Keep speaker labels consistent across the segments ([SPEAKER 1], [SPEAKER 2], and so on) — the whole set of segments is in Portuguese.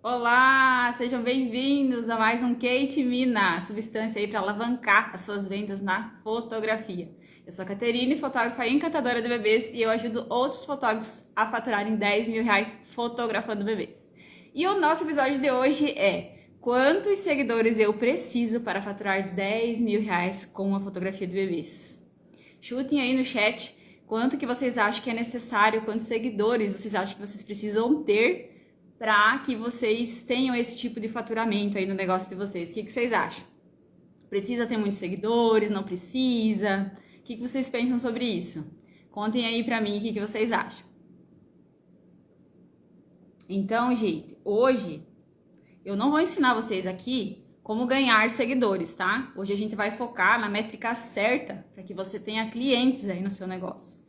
[SPEAKER 1] Olá, sejam bem-vindos a mais um Kate Mina, substância aí para alavancar as suas vendas na fotografia. Eu sou a Caterine, fotógrafa e encantadora de bebês, e eu ajudo outros fotógrafos a faturarem R$ 10.000 fotografando bebês. E o nosso episódio de hoje é: quantos seguidores eu preciso para faturar R$ 10.000 com a fotografia de bebês? Chutem aí no chat quanto que vocês acham que é necessário, quantos seguidores vocês acham que vocês precisam ter para que vocês tenham esse tipo de faturamento aí no negócio de vocês. O que vocês acham? Precisa ter muitos seguidores? Não precisa? O que vocês pensam sobre isso? Contem aí pra mim o que vocês acham. Então, gente, hoje eu não vou ensinar vocês aqui como ganhar seguidores, tá? Hoje a gente vai focar na métrica certa para que você tenha clientes aí no seu negócio.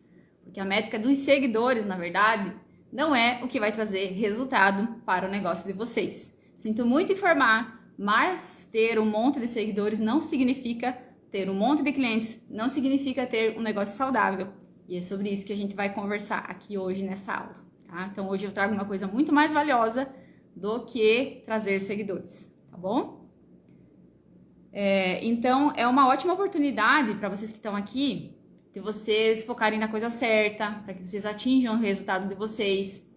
[SPEAKER 1] Porque a métrica dos seguidores, na verdade, não é o que vai trazer resultado para o negócio de vocês. Sinto muito informar, mas ter um monte de seguidores não significa ter um monte de clientes, não significa ter um negócio saudável. E é sobre isso que a gente vai conversar aqui hoje nessa aula, tá? Então hoje eu trago uma coisa muito mais valiosa do que trazer seguidores, tá bom? Então é uma ótima oportunidade para vocês que estão aqui, de vocês focarem na coisa certa, para que vocês atinjam o resultado de vocês.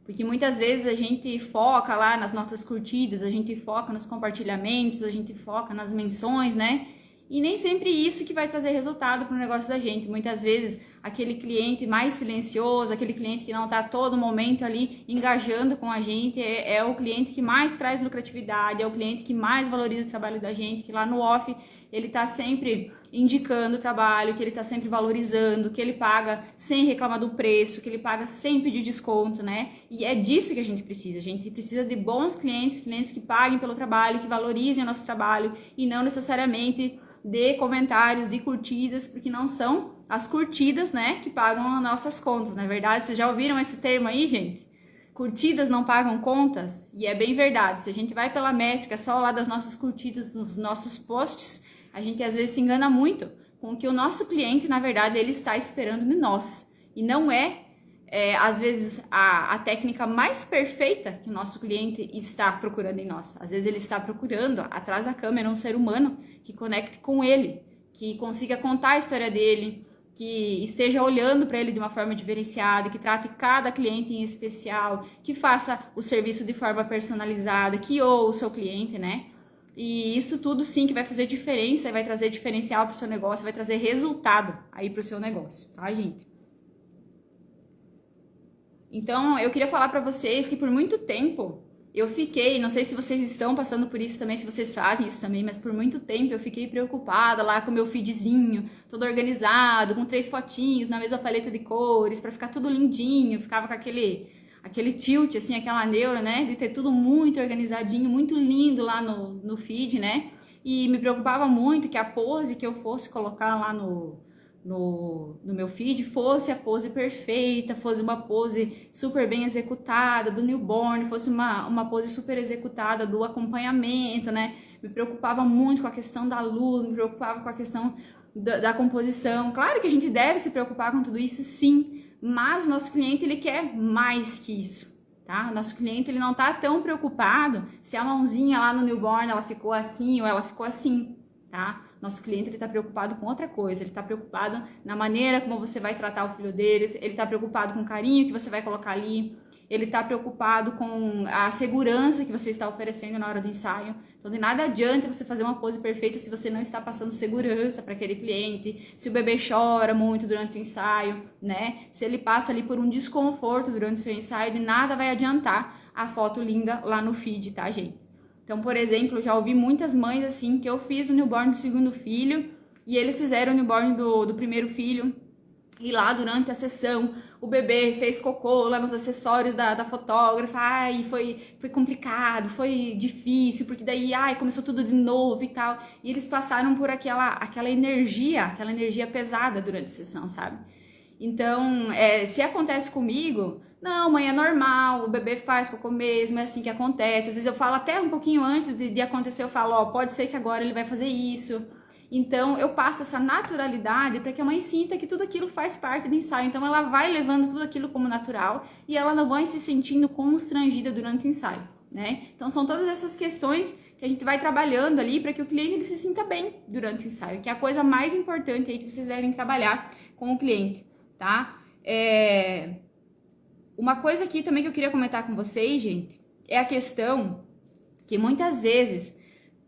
[SPEAKER 1] Porque muitas vezes a gente foca lá nas nossas curtidas, a gente foca nos compartilhamentos, a gente foca nas menções, né? E nem sempre isso que vai trazer resultado para o negócio da gente. Muitas vezes aquele cliente mais silencioso, aquele cliente que não está a todo momento ali engajando com a gente, é o cliente que mais traz lucratividade, é o cliente que mais valoriza o trabalho da gente, que lá no off ele está sempre indicando o trabalho, que ele está sempre valorizando, que ele paga sem reclamar do preço, que ele paga sem pedir desconto, né? E é disso que a gente precisa. A gente precisa de bons clientes, clientes que paguem pelo trabalho, que valorizem o nosso trabalho e não necessariamente de comentários, de curtidas, porque não são as curtidas, né, que pagam as nossas contas, não é verdade? Vocês já ouviram esse termo aí, gente? Curtidas não pagam contas? E é bem verdade. Se a gente vai pela métrica só lá das nossas curtidas, dos nossos posts, a gente às vezes se engana muito com o que o nosso cliente, na verdade, ele está esperando de nós. E não às vezes, a técnica mais perfeita que o nosso cliente está procurando em nós. Às vezes ele está procurando, atrás da câmera, um ser humano que conecte com ele, que consiga contar a história dele, que esteja olhando para ele de uma forma diferenciada, que trate cada cliente em especial, que faça o serviço de forma personalizada, que ouça o cliente, né? E isso tudo sim que vai fazer diferença, vai trazer diferencial para o seu negócio, vai trazer resultado aí para o seu negócio, tá, gente? Então, eu queria falar para vocês que por muito tempo eu fiquei, não sei se vocês estão passando por isso também, se vocês fazem isso também, mas por muito tempo eu fiquei preocupada lá com o meu feedzinho, todo organizado, com 3 fotinhos na mesma paleta de cores, para ficar tudo lindinho, ficava com aquele tilt, assim, aquela neura, né, de ter tudo muito organizadinho, muito lindo lá no feed, né, e me preocupava muito que a pose que eu fosse colocar lá no meu feed fosse a pose perfeita, fosse uma pose super bem executada do newborn, fosse uma pose super executada do acompanhamento, né? Me preocupava muito com a questão da luz, me preocupava com a questão da composição. Claro que a gente deve se preocupar com tudo isso, sim, mas o nosso cliente, ele quer mais que isso, tá? O nosso cliente, ele não tá tão preocupado se a mãozinha lá no newborn, ela ficou assim ou ela ficou assim, tá? Nosso cliente, ele está preocupado com outra coisa, ele está preocupado na maneira como você vai tratar o filho dele, ele está preocupado com o carinho que você vai colocar ali, ele está preocupado com a segurança que você está oferecendo na hora do ensaio. Então, de nada adianta você fazer uma pose perfeita se você não está passando segurança para aquele cliente, se o bebê chora muito durante o ensaio, né? Se ele passa ali por um desconforto durante o seu ensaio, de nada vai adiantar a foto linda lá no feed, tá, gente? Então, por exemplo, já ouvi muitas mães assim, que eu fiz o newborn do segundo filho e eles fizeram o newborn do primeiro filho. E lá durante a sessão, o bebê fez cocô lá nos acessórios da fotógrafa. Ai, foi complicado, foi difícil, porque daí, começou tudo de novo e tal. E eles passaram por aquela energia pesada durante a sessão, sabe? Então, se acontece comigo, não, mãe, é normal, o bebê faz cocô mesmo, é assim que acontece. Às vezes eu falo até um pouquinho antes de acontecer, eu falo, pode ser que agora ele vai fazer isso. Então, eu passo essa naturalidade para que a mãe sinta que tudo aquilo faz parte do ensaio. Então, ela vai levando tudo aquilo como natural e ela não vai se sentindo constrangida durante o ensaio. né? Então são todas essas questões que a gente vai trabalhando ali para que o cliente ele se sinta bem durante o ensaio, que é a coisa mais importante aí que vocês devem trabalhar com o cliente, tá? Uma coisa aqui também que eu queria comentar com vocês, gente, é a questão que muitas vezes,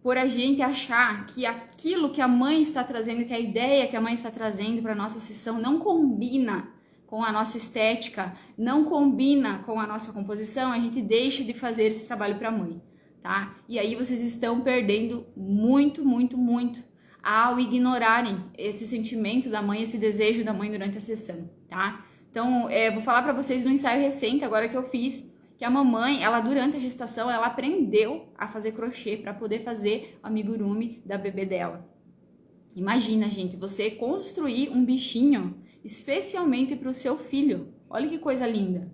[SPEAKER 1] por a gente achar que aquilo que a mãe está trazendo, que a ideia que a mãe está trazendo para a nossa sessão não combina com a nossa estética, não combina com a nossa composição, a gente deixa de fazer esse trabalho para a mãe, tá? E aí vocês estão perdendo muito, muito, muito ao ignorarem esse sentimento da mãe, esse desejo da mãe durante a sessão, tá? Então, vou falar para vocês do ensaio recente, agora que eu fiz, que a mamãe, ela durante a gestação, ela aprendeu a fazer crochê para poder fazer o amigurumi da bebê dela. Imagina, gente, você construir um bichinho especialmente para o seu filho. Olha que coisa linda,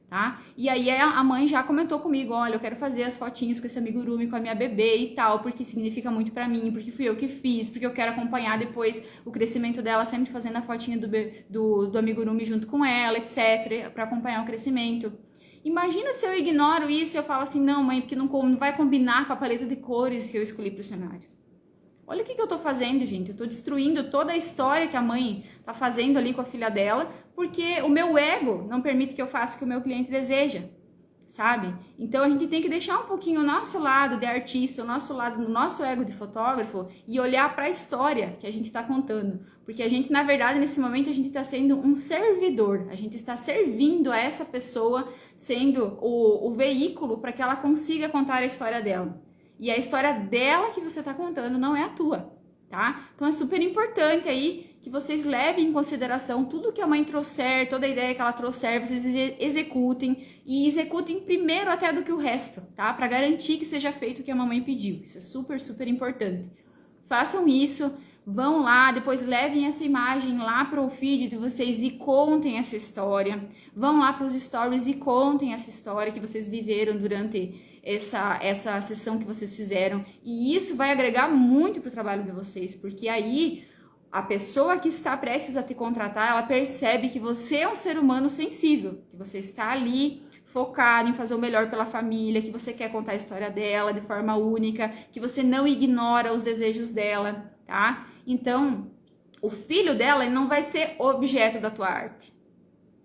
[SPEAKER 1] tá? E aí a mãe já comentou comigo, olha, eu quero fazer as fotinhos com esse amigurumi com a minha bebê e tal, porque significa muito para mim, porque fui eu que fiz, porque eu quero acompanhar depois o crescimento dela, sempre fazendo a fotinha do amigurumi junto com ela, etc, para acompanhar o crescimento. Imagina se eu ignoro isso e eu falo assim, não, mãe, porque não vai combinar com a paleta de cores que eu escolhi para o cenário. Olha o que eu tô fazendo, gente. Eu tô destruindo toda a história que a mãe tá fazendo ali com a filha dela, porque o meu ego não permite que eu faça o que o meu cliente deseja, sabe? Então a gente tem que deixar um pouquinho o nosso lado de artista, o nosso lado no nosso ego de fotógrafo e olhar para a história que a gente está contando. Porque a gente, na verdade, nesse momento, a gente está sendo um servidor. A gente está servindo a essa pessoa, sendo o veículo para que ela consiga contar a história dela. E a história dela que você está contando não é a tua, tá? Então é super importante aí que vocês levem em consideração tudo que a mãe trouxer, toda a ideia que ela trouxer, vocês executem e executem primeiro até do que o resto, tá? Para garantir que seja feito o que a mamãe pediu. Isso é super, super importante. Façam isso, vão lá, depois levem essa imagem lá para o feed de vocês e contem essa história. Vão lá para os stories e contem essa história que vocês viveram durante essa sessão que vocês fizeram, e isso vai agregar muito para o trabalho de vocês, porque aí a pessoa que está prestes a te contratar, ela percebe que você é um ser humano sensível, que você está ali focado em fazer o melhor pela família, que você quer contar a história dela de forma única, que você não ignora os desejos dela, tá? Então, o filho dela ele não vai ser objeto da tua arte.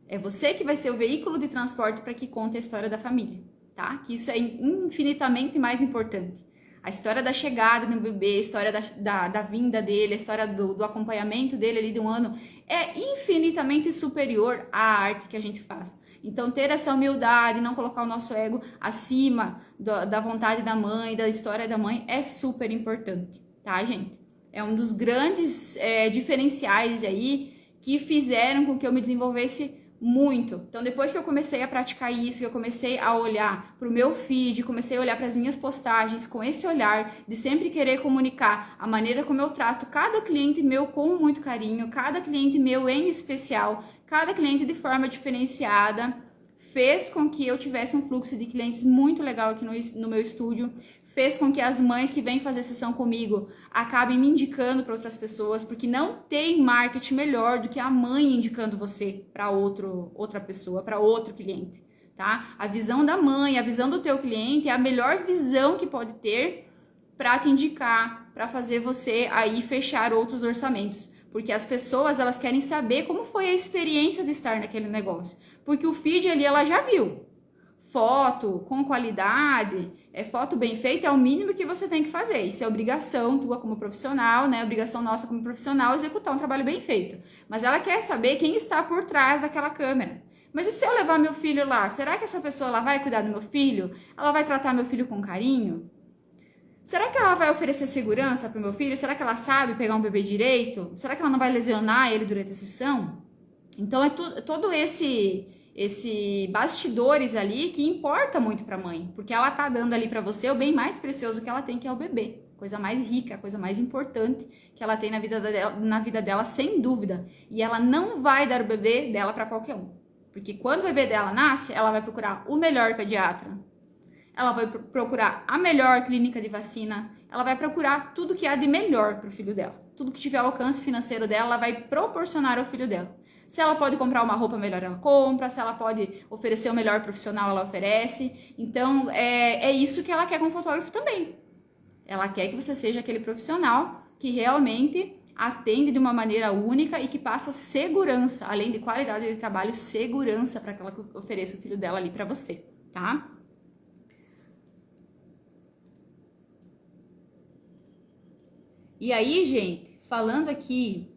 [SPEAKER 1] É você que vai ser o veículo de transporte para que conte a história da família. Tá? Que isso é infinitamente mais importante. A história da chegada do bebê, a história da vinda dele, a história do acompanhamento dele ali de um ano é infinitamente superior à arte que a gente faz. Então, ter essa humildade, não colocar o nosso ego acima da vontade da mãe, da história da mãe, é super importante, tá, gente? É um dos grandes diferenciais aí que fizeram com que eu me desenvolvesse muito. Então, depois que eu comecei a praticar isso, que eu comecei a olhar para o meu feed, comecei a olhar para as minhas postagens com esse olhar de sempre querer comunicar a maneira como eu trato cada cliente meu com muito carinho, cada cliente meu em especial, cada cliente de forma diferenciada, fez com que eu tivesse um fluxo de clientes muito legal aqui no meu estúdio, fez com que as mães que vêm fazer sessão comigo acabem me indicando para outras pessoas, porque não tem marketing melhor do que a mãe indicando você para outra pessoa, para outro cliente, tá? A visão da mãe, a visão do teu cliente é a melhor visão que pode ter para te indicar, para fazer você aí fechar outros orçamentos, porque as pessoas elas querem saber como foi a experiência de estar naquele negócio, porque o feed ali ela já viu. Foto com qualidade, foto bem feita é o mínimo que você tem que fazer. Isso é obrigação tua como profissional, né? Obrigação nossa como profissional executar um trabalho bem feito. Mas ela quer saber quem está por trás daquela câmera. Mas e se eu levar meu filho lá? Será que essa pessoa ela vai cuidar do meu filho? Ela vai tratar meu filho com carinho? Será que ela vai oferecer segurança para o meu filho? Será que ela sabe pegar um bebê direito? Será que ela não vai lesionar ele durante a sessão? Então é todo esse bastidores ali que importa muito para a mãe, porque ela tá dando ali para você o bem mais precioso que ela tem, que é o bebê, coisa mais rica, coisa mais importante que ela tem na vida dela, sem dúvida. E ela não vai dar o bebê dela para qualquer um, porque quando o bebê dela nasce, ela vai procurar o melhor pediatra, ela vai procurar a melhor clínica de vacina, ela vai procurar tudo que há de melhor para o filho dela, tudo que tiver alcance financeiro dela, ela vai proporcionar ao filho dela. Se ela pode comprar uma roupa melhor, ela compra. Se ela pode oferecer o melhor profissional, ela oferece. Então, é isso que ela quer com o fotógrafo também. Ela quer que você seja aquele profissional que realmente atende de uma maneira única e que passa segurança, além de qualidade de trabalho, segurança para que ela ofereça o filho dela ali para você, tá? E aí, gente, falando aqui,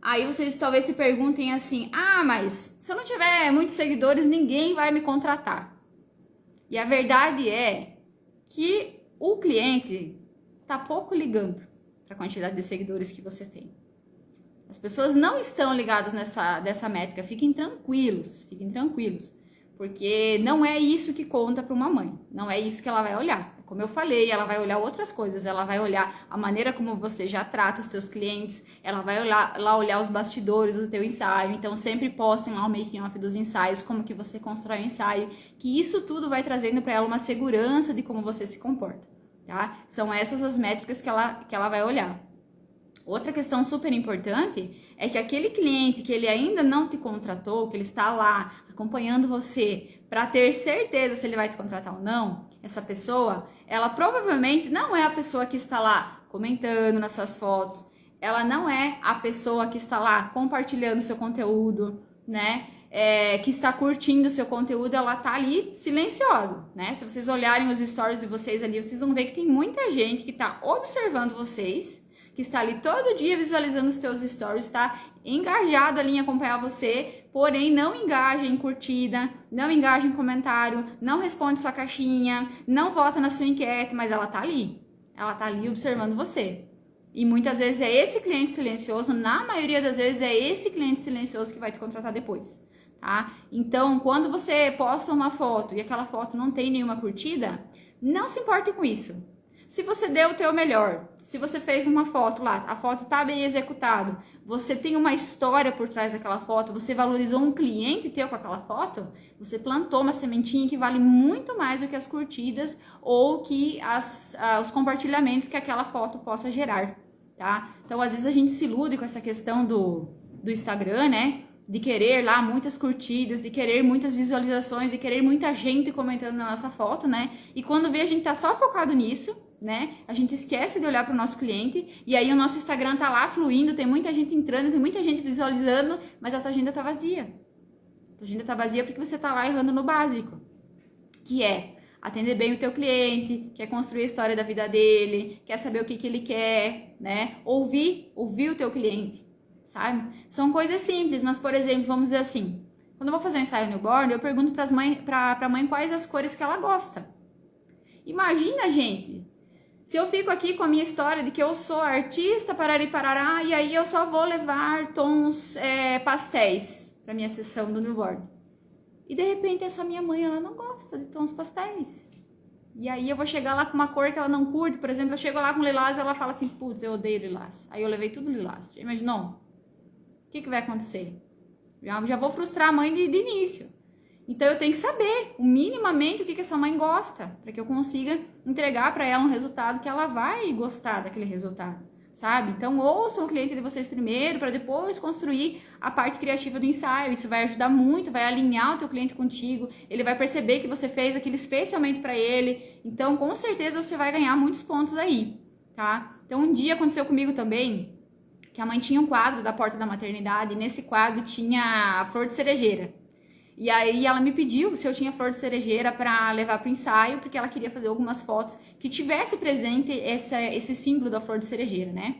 [SPEAKER 1] aí vocês talvez se perguntem assim, mas se eu não tiver muitos seguidores, ninguém vai me contratar. E a verdade é que o cliente tá pouco ligando para a quantidade de seguidores que você tem. As pessoas não estão ligadas dessa métrica, fiquem tranquilos, porque não é isso que conta para uma mãe, não é isso que ela vai olhar. Como eu falei, ela vai olhar outras coisas, ela vai olhar a maneira como você já trata os teus clientes, ela vai olhar os bastidores do teu ensaio, então sempre postem lá o making off dos ensaios, como que você constrói o ensaio, que isso tudo vai trazendo para ela uma segurança de como você se comporta, tá? São essas as métricas que ela vai olhar. Outra questão super importante é que aquele cliente que ele ainda não te contratou, que ele está lá acompanhando você para ter certeza se ele vai te contratar ou não, essa pessoa, ela provavelmente não é a pessoa que está lá comentando nas suas fotos, ela não é a pessoa que está lá compartilhando seu conteúdo, né? Que está curtindo o seu conteúdo, ela tá ali silenciosa, né? Se vocês olharem os stories de vocês ali, vocês vão ver que tem muita gente que está observando vocês, que está ali todo dia visualizando os teus stories, está engajado ali em acompanhar você, porém não engaja em curtida, não engaja em comentário, não responde sua caixinha, não vota na sua enquete, mas ela tá ali observando você. E muitas vezes é esse cliente silencioso, na maioria das vezes é esse cliente silencioso que vai te contratar depois, tá? Então, quando você posta uma foto e aquela foto não tem nenhuma curtida, não se importe com isso. Se você deu o teu melhor, se você fez uma foto lá, a foto tá bem executada, você tem uma história por trás daquela foto, você valorizou um cliente teu com aquela foto, você plantou uma sementinha que vale muito mais do que as curtidas ou que os compartilhamentos que aquela foto possa gerar, tá? Então, às vezes a gente se ilude com essa questão do Instagram, né? De querer lá muitas curtidas, de querer muitas visualizações, de querer muita gente comentando na nossa foto, né? E quando vê, a gente tá só focado nisso, né? A gente esquece de olhar para o nosso cliente e aí o nosso Instagram tá lá fluindo, tem muita gente entrando, tem muita gente visualizando, mas a tua agenda tá vazia. A tua agenda tá vazia porque você tá lá errando no básico, que é atender bem o teu cliente, quer construir a história da vida dele, quer saber o que ele quer, né? Ouvir o teu cliente, sabe? São coisas simples, mas, por exemplo, vamos dizer assim, quando eu vou fazer um ensaio newborn, eu pergunto pra mãe quais as cores que ela gosta. Imagina, gente, se eu fico aqui com a minha história de que eu sou artista, parari parará, e aí eu só vou levar tons pastéis pra minha sessão do newborn. E de repente essa minha mãe, ela não gosta de tons pastéis. E aí eu vou chegar lá com uma cor que ela não curte, por exemplo, eu chego lá com lilás e ela fala assim, putz, eu odeio lilás. Aí eu levei tudo lilás. Já imaginou? O que vai acontecer? Já vou frustrar a mãe de início. Então eu tenho que saber, minimamente, o que essa mãe gosta, para que eu consiga entregar para ela um resultado que ela vai gostar daquele resultado, sabe? Então ouçam o cliente de vocês primeiro, para depois construir a parte criativa do ensaio. Isso vai ajudar muito, vai alinhar o teu cliente contigo, ele vai perceber que você fez aquilo especialmente para ele. Então com certeza você vai ganhar muitos pontos aí, tá? Então um dia aconteceu comigo também, que a mãe tinha um quadro da porta da maternidade, e nesse quadro tinha a flor de cerejeira. E aí ela me pediu se eu tinha flor de cerejeira para levar para o ensaio, porque ela queria fazer algumas fotos que tivesse presente esse símbolo da flor de cerejeira, né?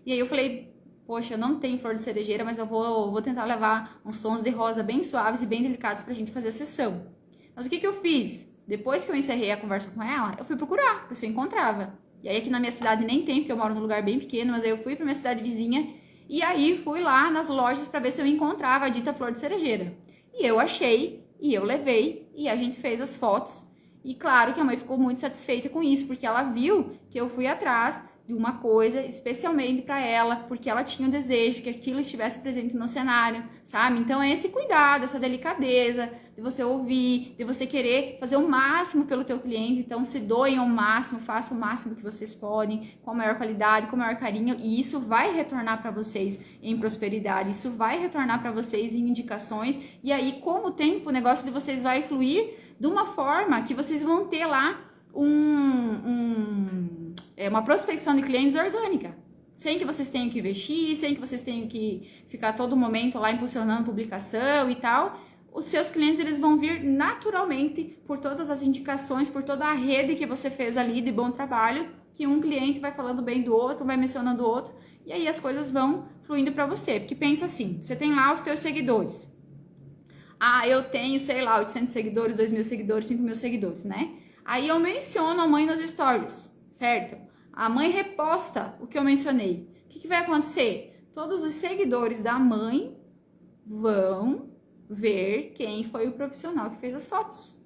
[SPEAKER 1] E aí eu falei, poxa, eu não tenho flor de cerejeira, mas eu vou tentar levar uns tons de rosa bem suaves e bem delicados pra gente fazer a sessão. Mas o que eu fiz? Depois que eu encerrei a conversa com ela, eu fui procurar, ver se eu encontrava. E aí aqui na minha cidade nem tem, porque eu moro num lugar bem pequeno, mas aí eu fui pra minha cidade vizinha e aí fui lá nas lojas para ver se eu encontrava a dita flor de cerejeira. E eu achei, e eu levei, e a gente fez as fotos. E claro que a mãe ficou muito satisfeita com isso, porque ela viu que eu fui atrás de uma coisa especialmente para ela, porque ela tinha o desejo que aquilo estivesse presente no cenário, sabe? Então é esse cuidado, essa delicadeza de você ouvir, de você querer fazer o máximo pelo teu cliente. Então se doem ao máximo, façam o máximo que vocês podem, com a maior qualidade, com o maior carinho, e isso vai retornar para vocês em prosperidade, isso vai retornar para vocês em indicações, e aí com o tempo o negócio de vocês vai fluir de uma forma que vocês vão ter lá uma prospecção de clientes orgânica, sem que vocês tenham que investir, sem que vocês tenham que ficar todo momento lá impulsionando publicação e tal. Os seus clientes, eles vão vir naturalmente por todas as indicações, por toda a rede que você fez ali de bom trabalho, que um cliente vai falando bem do outro, vai mencionando o outro, e aí as coisas vão fluindo para você. Porque pensa assim, você tem lá os teus seguidores. Ah, eu tenho, sei lá, 800 seguidores, 2.000 seguidores, 5.000 seguidores, né? Aí eu menciono a mãe nos stories, certo? A mãe reposta o que eu mencionei. O que vai acontecer? Todos os seguidores da mãe vão ver quem foi o profissional que fez as fotos.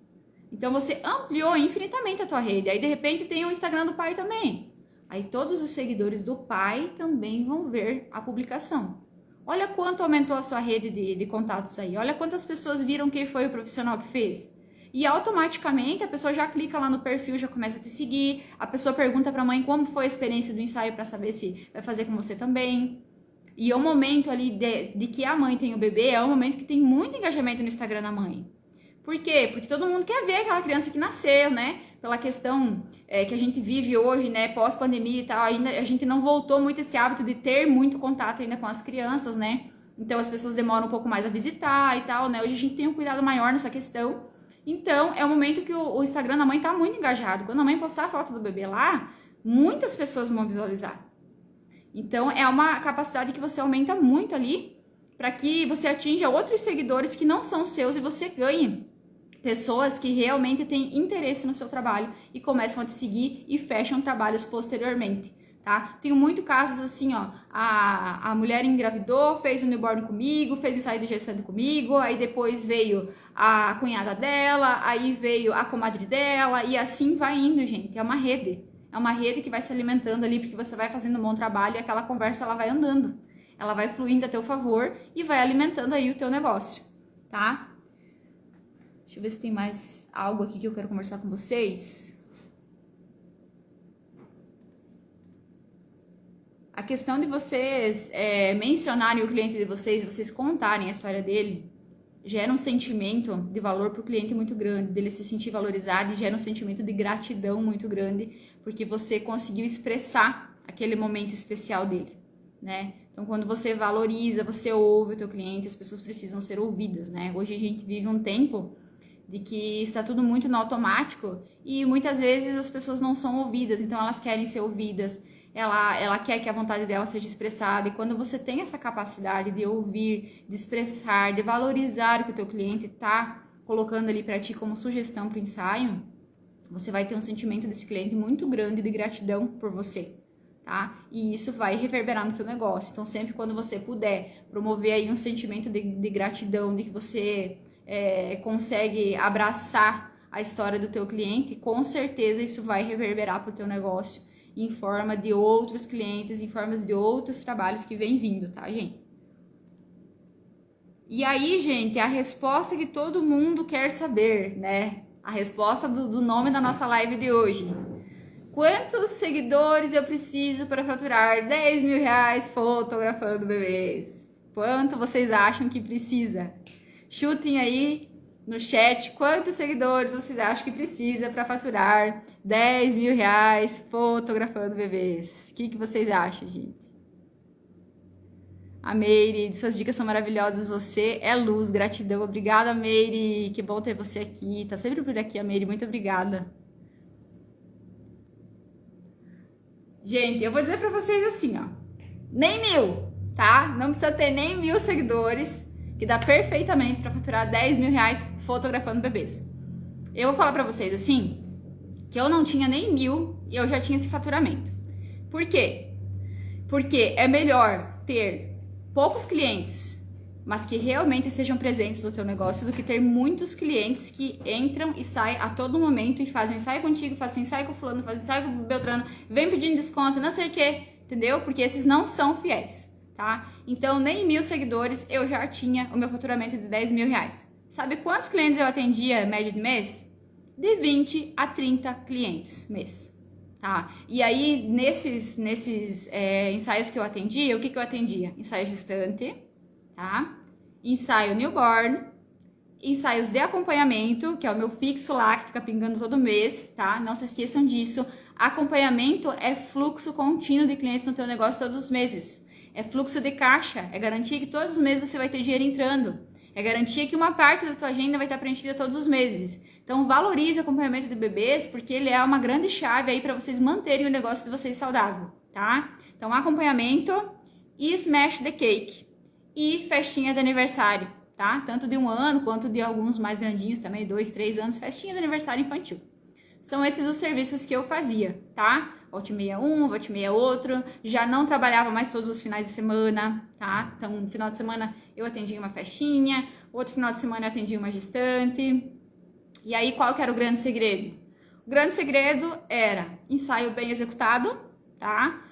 [SPEAKER 1] Então você ampliou infinitamente a tua rede. Aí de repente tem o Instagram do pai também. Aí todos os seguidores do pai também vão ver a publicação. Olha quanto aumentou a sua rede de contatos aí. Olha quantas pessoas viram quem foi o profissional que fez. E automaticamente a pessoa já clica lá no perfil, já começa a te seguir. A pessoa pergunta para a mãe como foi a experiência do ensaio para saber se vai fazer com você também. E é o momento ali de que a mãe tem o bebê, é o momento que tem muito engajamento no Instagram da mãe. Por quê? Porque todo mundo quer ver aquela criança que nasceu, né? Pela questão que a gente vive hoje, né? Pós-pandemia e tal, ainda a gente não voltou muito esse hábito de ter muito contato ainda com as crianças, né? Então as pessoas demoram um pouco mais a visitar e tal, né? Hoje a gente tem um cuidado maior nessa questão. Então, é o momento que o Instagram da mãe tá muito engajado. Quando a mãe postar a foto do bebê lá, muitas pessoas vão visualizar. Então, é uma capacidade que você aumenta muito ali para que você atinja outros seguidores que não são seus e você ganhe pessoas que realmente têm interesse no seu trabalho e começam a te seguir e fecham trabalhos posteriormente. Tá? Tenho muito casos assim, ó, a mulher engravidou, fez o newborn comigo, fez o ensaio de gestante comigo, aí depois veio a cunhada dela, aí veio a comadre dela, e assim vai indo, gente. É uma rede que vai se alimentando ali, porque você vai fazendo um bom trabalho e aquela conversa ela vai andando, ela vai fluindo a teu favor e vai alimentando aí o teu negócio, tá? Deixa eu ver se tem mais algo aqui que eu quero conversar com vocês. A questão de vocês mencionarem o cliente de vocês contarem a história dele, gera um sentimento de valor para o cliente muito grande, dele se sentir valorizado, e gera um sentimento de gratidão muito grande, porque você conseguiu expressar aquele momento especial dele, né? Então, quando você valoriza, você ouve o teu cliente, as pessoas precisam ser ouvidas, né? Hoje a gente vive um tempo de que está tudo muito no automático e muitas vezes as pessoas não são ouvidas, então elas querem ser ouvidas. Ela quer que a vontade dela seja expressada, e quando você tem essa capacidade de ouvir, de expressar, de valorizar o que o teu cliente está colocando ali para ti como sugestão para o ensaio, você vai ter um sentimento desse cliente muito grande de gratidão por você, tá? E isso vai reverberar no teu negócio. Então, sempre quando você puder promover aí um sentimento de gratidão, de que você consegue abraçar a história do teu cliente, com certeza isso vai reverberar para o teu negócio, em forma de outros clientes, em formas de outros trabalhos que vem vindo, tá, gente? E aí, gente, a resposta que todo mundo quer saber, né? A resposta do nome da nossa live de hoje. Quantos seguidores eu preciso para faturar 10 mil reais fotografando bebês? Quanto vocês acham que precisa? Chutem aí no chat quantos seguidores vocês acham que precisa para faturar 10 mil reais fotografando bebês. O que vocês acham, gente? A Meire, suas dicas são maravilhosas, você é luz, gratidão, obrigada, Meire, que bom ter você aqui, tá sempre por aqui, a Meire, muito obrigada. Gente, eu vou dizer pra vocês assim, ó, nem 1.000, tá? Não precisa ter nem 1.000 seguidores, que dá perfeitamente pra faturar 10 mil reais fotografando bebês. Eu vou falar pra vocês assim, que eu não tinha nem 1.000 e eu já tinha esse faturamento. Por quê? Porque é melhor ter poucos clientes mas que realmente estejam presentes no teu negócio, do que ter muitos clientes que entram e saem a todo momento e fazem ensaio contigo, fazem ensaio com fulano, fazem ensaio com Beltrano, vem pedindo desconto, não sei o que, entendeu? Porque esses não são fiéis, tá? Então, nem 1.000 seguidores eu já tinha o meu faturamento de 10 mil reais. Sabe quantos clientes eu atendia média de mês? De 20 a 30 clientes mês. Tá? E aí, nesses ensaios que eu atendia, o que eu atendia? Ensaio gestante, tá? Ensaio newborn, ensaios de acompanhamento, que é o meu fixo lá, que fica pingando todo mês, tá? Não se esqueçam disso. Acompanhamento é fluxo contínuo de clientes no teu negócio todos os meses. É fluxo de caixa, é garantia que todos os meses você vai ter dinheiro entrando. É garantia que uma parte da tua agenda vai estar preenchida todos os meses. Então, valorize o acompanhamento de bebês, porque ele é uma grande chave aí para vocês manterem o negócio de vocês saudável, tá? Então, acompanhamento e smash the cake. E festinha de aniversário, tá? Tanto de 1 ano quanto de alguns mais grandinhos também, 2, 3 anos, festinha de aniversário infantil. São esses os serviços que eu fazia, tá? Volte e meia um, volte e meia outro. Já não trabalhava mais todos os finais de semana, tá? Então, no final de semana eu atendia uma festinha, outro final de semana eu atendia uma gestante. E aí, qual que era o grande segredo? O grande segredo era ensaio bem executado, tá?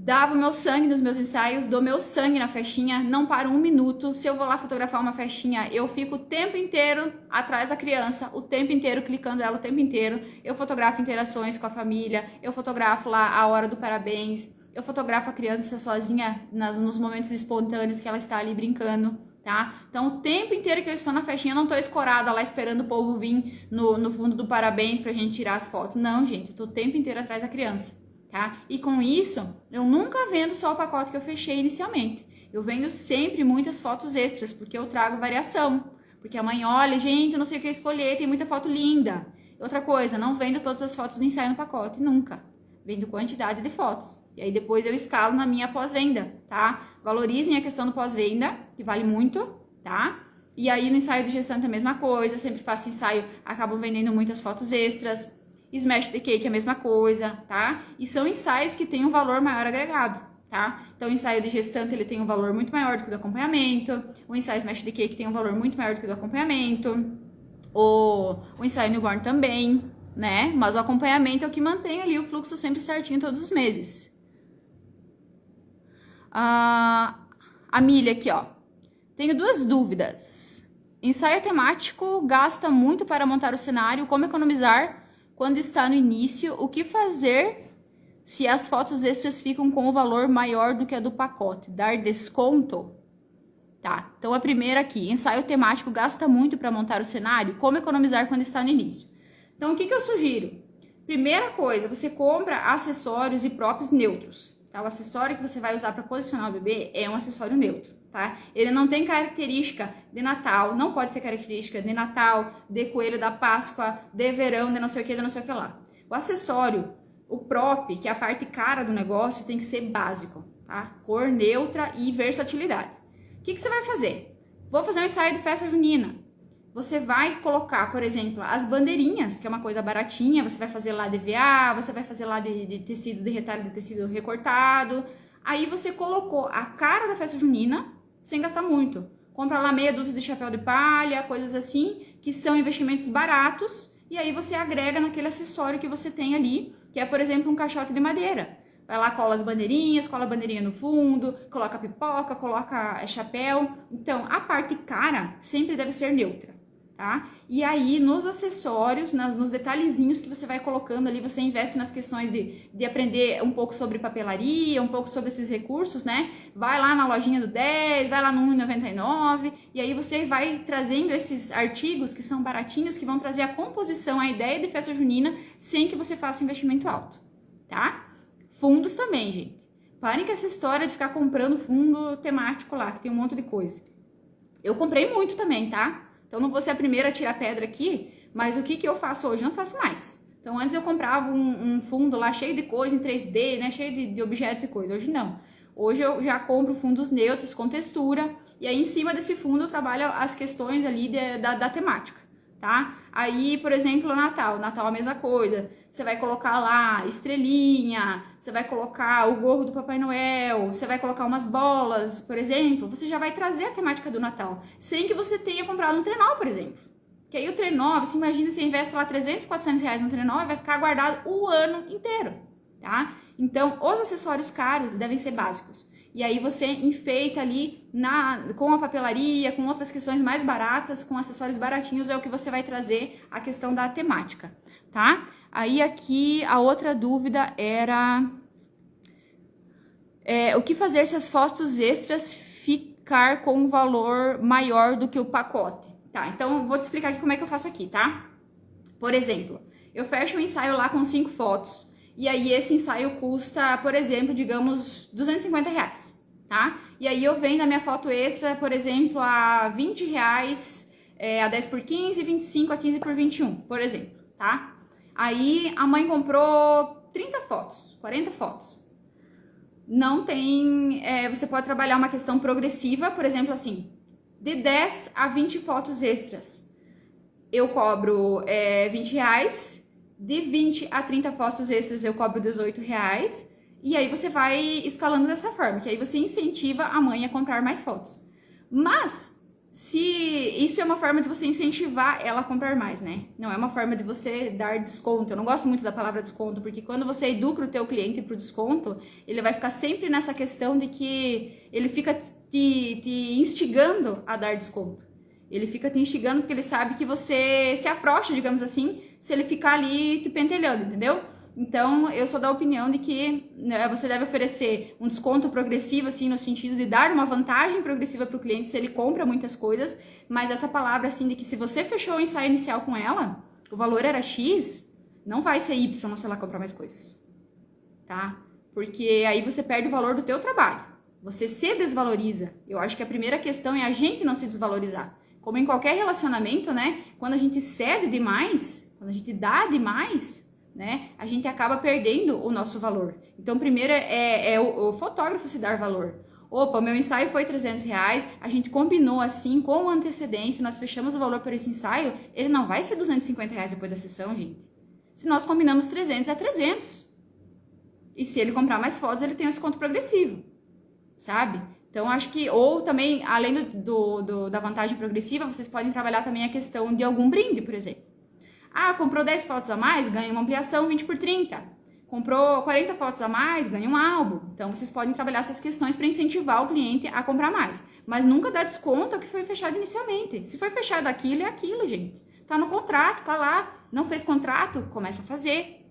[SPEAKER 1] Dava o meu sangue nos meus ensaios, dou meu sangue na festinha, não paro 1 minuto. Se eu vou lá fotografar uma festinha, eu fico o tempo inteiro atrás da criança, o tempo inteiro, clicando ela o tempo inteiro. Eu fotografo interações com a família, eu fotografo lá a hora do parabéns, eu fotografo a criança sozinha nos momentos espontâneos que ela está ali brincando, tá? Então, o tempo inteiro que eu estou na festinha, eu não estou escorada lá esperando o povo vir no fundo do parabéns pra gente tirar as fotos. Não, gente, eu tô o tempo inteiro atrás da criança. Tá? E com isso, eu nunca vendo só o pacote que eu fechei inicialmente. Eu vendo sempre muitas fotos extras, porque eu trago variação. Porque a mãe olha, gente, eu não sei o que escolher, tem muita foto linda. Outra coisa, não vendo todas as fotos do ensaio no pacote, nunca. Vendo quantidade de fotos. E aí depois eu escalo na minha pós-venda, tá? Valorizem a questão do pós-venda, que vale muito, tá? E aí no ensaio do gestante a mesma coisa, sempre faço ensaio, acabo vendendo muitas fotos extras. Smash the Cake é a mesma coisa, tá? E são ensaios que têm um valor maior agregado, tá? Então, o ensaio de gestante, ele tem um valor muito maior do que o do acompanhamento. O ensaio Smash the Cake tem um valor muito maior do que o do acompanhamento. O ensaio newborn também, né? Mas o acompanhamento é o que mantém ali o fluxo sempre certinho todos os meses. A Milha aqui, ó. Tenho 2 dúvidas. Ensaio temático gasta muito para montar o cenário. Como economizar quando está no início? O que fazer se as fotos extras ficam com o valor maior do que a do pacote? Dar desconto? Tá, então a primeira aqui, ensaio temático gasta muito para montar o cenário. Como economizar quando está no início? Então, o que eu sugiro? Primeira coisa, você compra acessórios e props neutros. Tá? O acessório que você vai usar para posicionar o bebê é um acessório neutro. Tá? Ele não tem característica de Natal, não pode ter característica de Natal, de coelho da Páscoa, de verão, de não sei o que, de não sei o que lá. O acessório, o prop, que é a parte cara do negócio, tem que ser básico, tá? Cor neutra e versatilidade. O que você vai fazer? Vou fazer um ensaio de festa junina. Você vai colocar, por exemplo, as bandeirinhas, que é uma coisa baratinha, você vai fazer lá de EVA, você vai fazer lá de tecido, de retalho de tecido recortado. Aí você colocou a cara da festa junina, sem gastar muito. Compra lá meia dúzia de chapéu de palha, coisas assim, que são investimentos baratos, e aí você agrega naquele acessório que você tem ali, que é, por exemplo, um caixote de madeira. Vai lá, cola as bandeirinhas, cola a bandeirinha no fundo, coloca pipoca, coloca chapéu. Então, a parte cara sempre deve ser neutra, tá? E aí, nos acessórios, nos detalhezinhos que você vai colocando ali, você investe nas questões de aprender um pouco sobre papelaria, um pouco sobre esses recursos, né? Vai lá na lojinha do 10, vai lá no 1,99, e aí você vai trazendo esses artigos que são baratinhos, que vão trazer a composição, a ideia de festa junina, sem que você faça investimento alto, tá? Fundos também, gente. Parem com essa história de ficar comprando fundo temático lá, que tem um monte de coisa. Eu comprei muito também, tá? Então, não vou ser a primeira a tirar pedra aqui, mas o que eu faço hoje? Não faço mais. Então, antes eu comprava um fundo lá cheio de coisa em 3D, né? Cheio de objetos e coisa. Hoje não. Hoje eu já compro fundos neutros com textura, e aí em cima desse fundo eu trabalho as questões ali da temática, tá? Aí, por exemplo, Natal. Natal a mesma coisa. você vai colocar lá estrelinha, você vai colocar o gorro do Papai Noel, você vai colocar umas bolas, por exemplo, você já vai trazer a temática do Natal, sem que você tenha comprado um trenó, por exemplo. Que aí o trenó, você imagina, você investe lá 300, 400 reais no trenó e vai ficar guardado o ano inteiro, tá? Então, os acessórios caros devem ser básicos. E aí você enfeita ali com a papelaria, com outras questões mais baratas, com acessórios baratinhos, é o que você vai trazer a questão da temática, tá? Aí aqui a outra dúvida era o que fazer se as fotos extras ficar com um valor maior do que o pacote? Tá, então vou te explicar aqui como é que eu faço aqui, tá? Por exemplo, eu fecho um ensaio lá com 5 fotos, e aí esse ensaio custa, por exemplo, digamos, 250 reais, tá? E aí eu vendo a minha foto extra, por exemplo, a 20 reais, a 10 por 15, 25 a 15 por 21, por exemplo, tá? Aí a mãe comprou 30 fotos, 40 fotos. Não tem, você pode trabalhar uma questão progressiva, por exemplo, assim, de 10 a 20 fotos extras. Eu cobro 20 reais. De 20 a 30 fotos extras eu cobro 18 reais. E aí você vai escalando dessa forma, que aí você incentiva a mãe a comprar mais fotos. Mas, se isso é uma forma de você incentivar ela a comprar mais, né? Não é uma forma de você dar desconto. Eu não gosto muito da palavra desconto, porque quando você educa o teu cliente pro desconto, ele vai ficar sempre nessa questão de que ele fica te instigando a dar desconto. Ele fica te instigando porque ele sabe que você se afrouxa, digamos assim, se ele ficar ali te pentelhando, entendeu? Então, eu sou da opinião de que, né, você deve oferecer um desconto progressivo, assim, no sentido de dar uma vantagem progressiva para o cliente se ele compra muitas coisas, mas essa palavra, assim, de que se você fechou o ensaio inicial com ela, o valor era X, não vai ser Y se ela comprar mais coisas, tá? Porque aí você perde o valor do teu trabalho. Você se desvaloriza. Eu acho que a primeira questão é a gente não se desvalorizar. Como em qualquer relacionamento, né? Quando a gente cede demais, quando a gente dá demais, né? A gente acaba perdendo o nosso valor. Então, primeiro é o fotógrafo se dar valor. Opa, o meu ensaio foi 300 reais, a gente combinou assim, com antecedência, nós fechamos o valor por esse ensaio, ele não vai ser 250 reais depois da sessão, gente. Se nós combinamos 300, é 300. E se ele comprar mais fotos, ele tem um desconto progressivo, sabe? Então, acho que, ou também, além da vantagem progressiva, vocês podem trabalhar também a questão de algum brinde, por exemplo. Ah, comprou 10 fotos a mais, ganha uma ampliação 20 por 30. Comprou 40 fotos a mais, ganha um álbum. Então, vocês podem trabalhar essas questões para incentivar o cliente a comprar mais. Mas nunca dá desconto ao que foi fechado inicialmente. Se foi fechado aquilo, é aquilo, gente. Tá no contrato, tá lá. Não fez contrato, começa a fazer.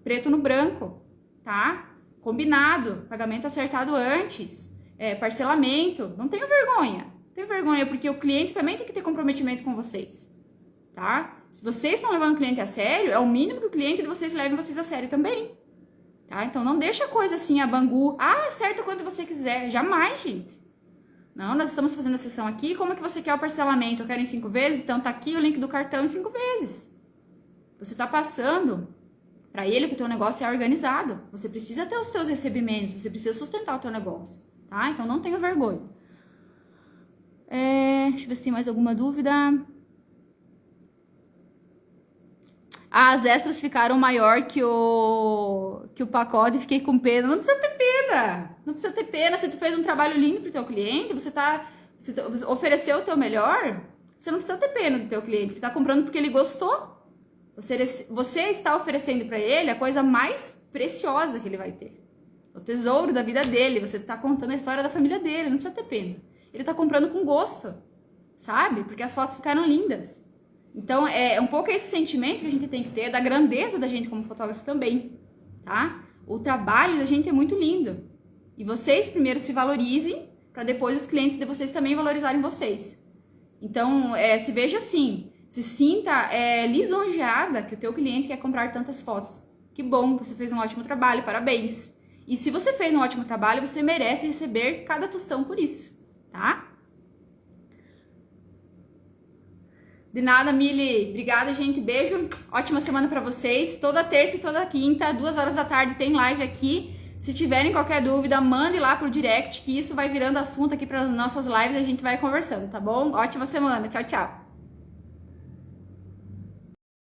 [SPEAKER 1] Preto no branco, tá? Combinado, pagamento acertado antes. Parcelamento, não tenho vergonha. Tenho vergonha porque o cliente também tem que ter comprometimento com vocês, tá? Se vocês estão levando o cliente a sério, é o mínimo que o cliente de vocês leve vocês a sério também, tá? Então não deixa a coisa assim, a bangu, acerta quanto você quiser, jamais, gente. Não, nós estamos fazendo a sessão aqui, como é que você quer o parcelamento? Eu quero em 5 vezes, então tá aqui o link do cartão em 5 vezes. Você tá passando para ele que o teu negócio é organizado. Você precisa ter os teus recebimentos, você precisa sustentar o teu negócio. Tá? Então não tenha vergonha. Deixa eu ver se tem mais alguma dúvida. As extras ficaram maior que o pacote e fiquei com pena. Não precisa ter pena. Não precisa ter pena. Se tu fez um trabalho lindo pro teu cliente, você ofereceu o teu melhor, você não precisa ter pena do teu cliente, que tá comprando porque ele gostou. Você está oferecendo para ele a coisa mais preciosa que ele vai ter. O tesouro da vida dele, você tá contando a história da família dele, não precisa ter pena. Ele tá comprando com gosto, sabe? Porque as fotos ficaram lindas. Então, é um pouco esse sentimento que a gente tem que ter, da grandeza da gente como fotógrafo também, tá? O trabalho da gente é muito lindo. E vocês primeiro se valorizem, para depois os clientes de vocês também valorizarem vocês. Então, se veja assim, se sinta lisonjeada que o teu cliente quer comprar tantas fotos. Que bom, você fez um ótimo trabalho, parabéns. E se você fez um ótimo trabalho, você merece receber cada tostão por isso, tá? De nada, Mili. Obrigada, gente. Beijo. Ótima semana pra vocês. Toda terça e toda quinta, 2 horas da tarde, tem live aqui. Se tiverem qualquer dúvida, mande lá pro direct, que isso vai virando assunto aqui para nossas lives e a gente vai conversando, tá bom? Ótima semana. Tchau, tchau.